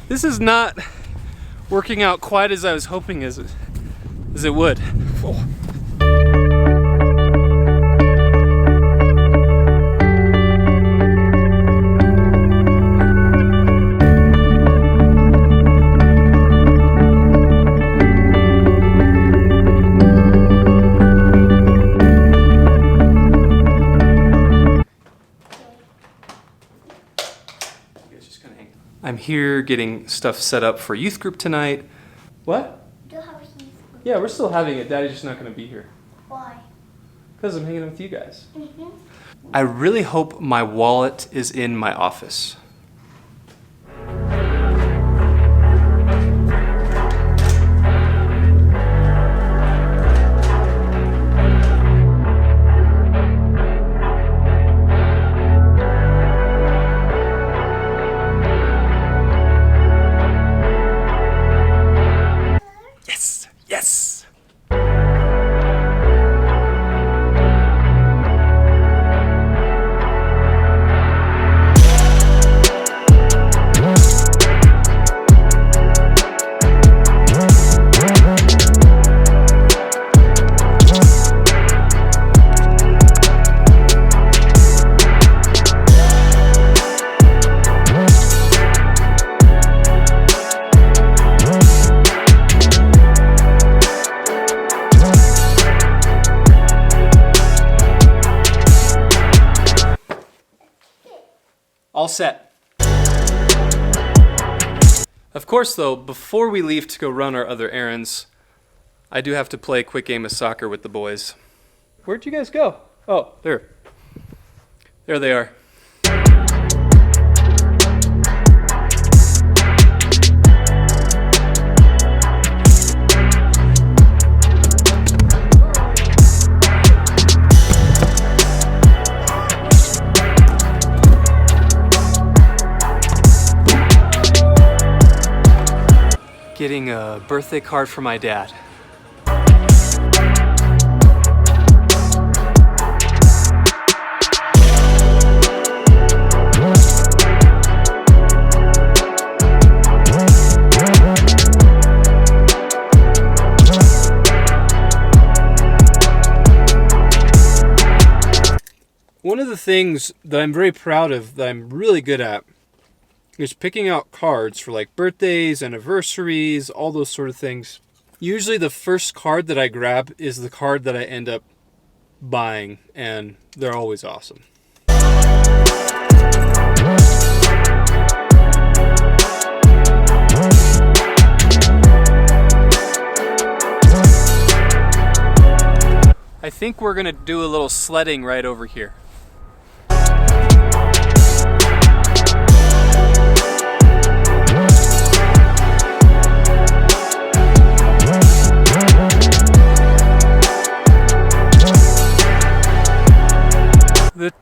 This is not working out quite as I was hoping as it would. Oh. I'm here getting stuff set up for youth group tonight. What? Do you have a youth group? Yeah, we're still having it. Daddy's just not going to be here. Why? Because I'm hanging out with you guys. Mm-hmm. I really hope my wallet is in my office. Yes! All set. Of course, though, before we leave to go run our other errands, I do have to play a quick game of soccer with the boys. Where'd you guys go? Oh, there. There they are. Getting a birthday card for my dad. One of the things that I'm very proud of, that I'm really good at, is picking out cards for like birthdays, anniversaries, all those sort of things. Usually the first card that I grab is the card that I end up buying, and they're always awesome. I think we're gonna do a little sledding right over here.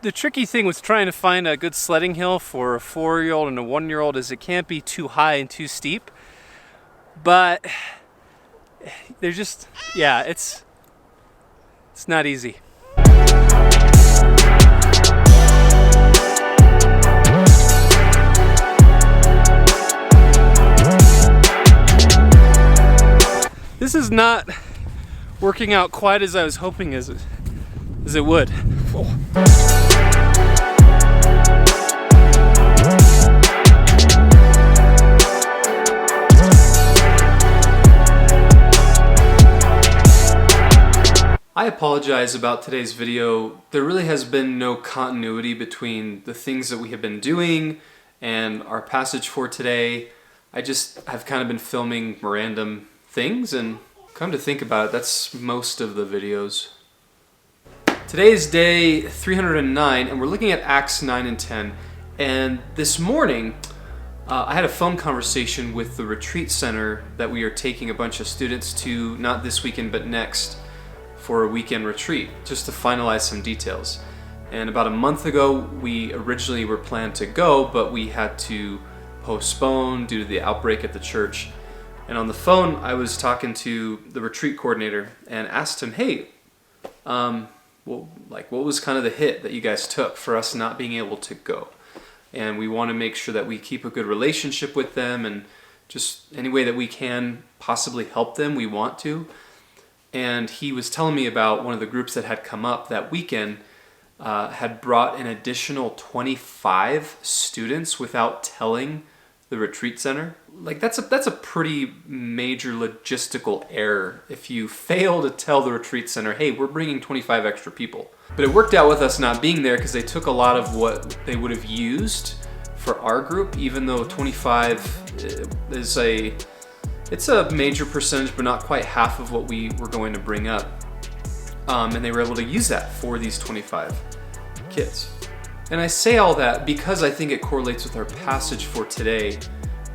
The tricky thing with trying to find a good sledding hill for a 4-year-old and a 1-year-old is it can't be too high and too steep. But they're just, yeah, it's not easy. This is not working out quite as I was hoping as it would. Oh. I apologize about today's video. There really has been no continuity between the things that we have been doing and our passage for today. I just have kind of been filming random things, and come to think about it, that's most of the videos. Today is day 309, and we're looking at Acts 9 and 10. And this morning, I had a phone conversation with the retreat center that we are taking a bunch of students to, not this weekend, but next, for a weekend retreat, just to finalize some details. And about a month ago, we originally were planned to go, but we had to postpone due to the outbreak at the church. And on the phone, I was talking to the retreat coordinator and asked him, hey, what was kind of the hit that you guys took for us not being able to go? and we want to make sure that we keep a good relationship with them, and just any way that we can possibly help them, we want to. And he was telling me about one of the groups that had come up that weekend, had brought an additional 25 students without telling the retreat center. Like that's a pretty major logistical error if you fail to tell the retreat center, hey, we're bringing 25 extra people. But it worked out with us not being there because they took a lot of what they would have used for our group, even though 25 is it's a major percentage, but not quite half of what we were going to bring up. And they were able to use that for these 25 kids. And I say all that because I think it correlates with our passage for today,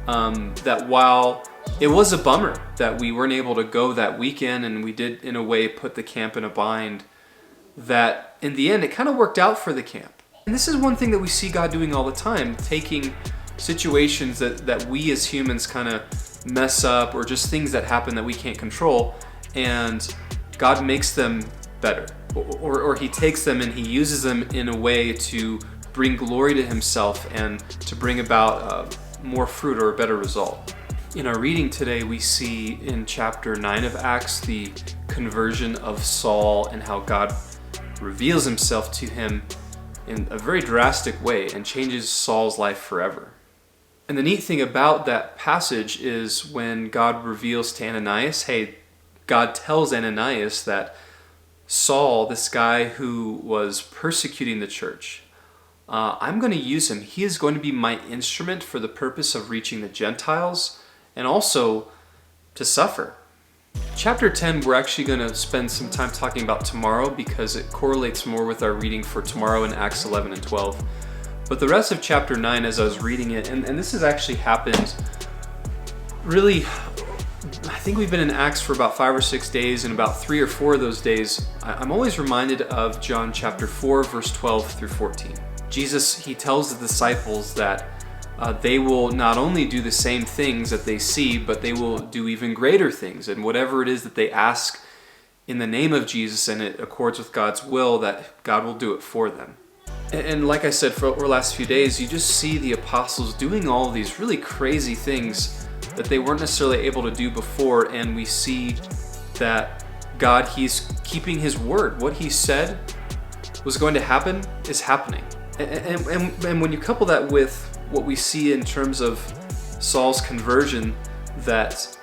that while it was a bummer that we weren't able to go that weekend, and we did in a way put the camp in a bind, that in the end it kind of worked out for the camp. And this is one thing that we see God doing all the time, taking situations that we as humans kind of mess up, or just things that happen that we can't control, and God makes them better. Or he takes them and he uses them in a way to bring glory to himself and to bring about more fruit or a better result. In our reading today, we see in chapter 9 of Acts the conversion of Saul and how God reveals himself to him in a very drastic way and changes Saul's life forever. And the neat thing about that passage is when God reveals to Ananias, hey, God tells Ananias that Saul, this guy who was persecuting the church, I'm going to use him. He is going to be my instrument for the purpose of reaching the Gentiles and also to suffer. Chapter 10, we're actually going to spend some time talking about tomorrow because it correlates more with our reading for tomorrow in Acts 11 and 12. But the rest of chapter 9, as I was reading it, and this has actually happened really, I think we've been in Acts for about 5 or 6 days, and about 3 or 4 of those days, I'm always reminded of John chapter 4, verse 12 through 14. Jesus, he tells the disciples that they will not only do the same things that they see, but they will do even greater things. And whatever it is that they ask in the name of Jesus and it accords with God's will, that God will do it for them. And like I said, for the last few days, you just see the apostles doing all of these really crazy things that they weren't necessarily able to do before, and we see that God, he's keeping his word. What he said was going to happen is happening. And when you couple that with what we see in terms of Saul's conversion, that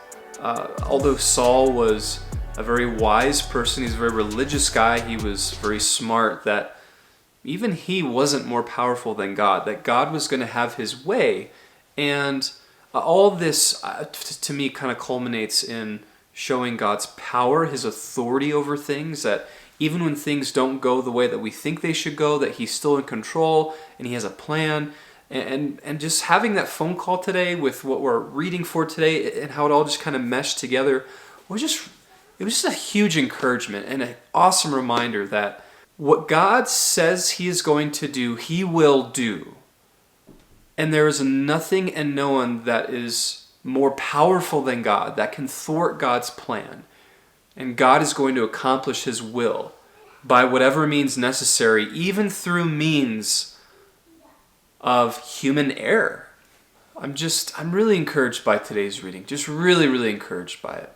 although Saul was a very wise person, he's a very religious guy, he was very smart, that even he wasn't more powerful than God, that God was going to have his way. And all this, to me, kind of culminates in showing God's power, his authority over things, that even when things don't go the way that we think they should go, that he's still in control and he has a plan. And just having that phone call today with what we're reading for today and how it all just kind of meshed together was it was just a huge encouragement and an awesome reminder that what God says he is going to do, he will do. And there is nothing and no one that is more powerful than God, that can thwart God's plan. And God is going to accomplish his will by whatever means necessary, even through means of human error. I'm really encouraged by today's reading. Just really, really encouraged by it.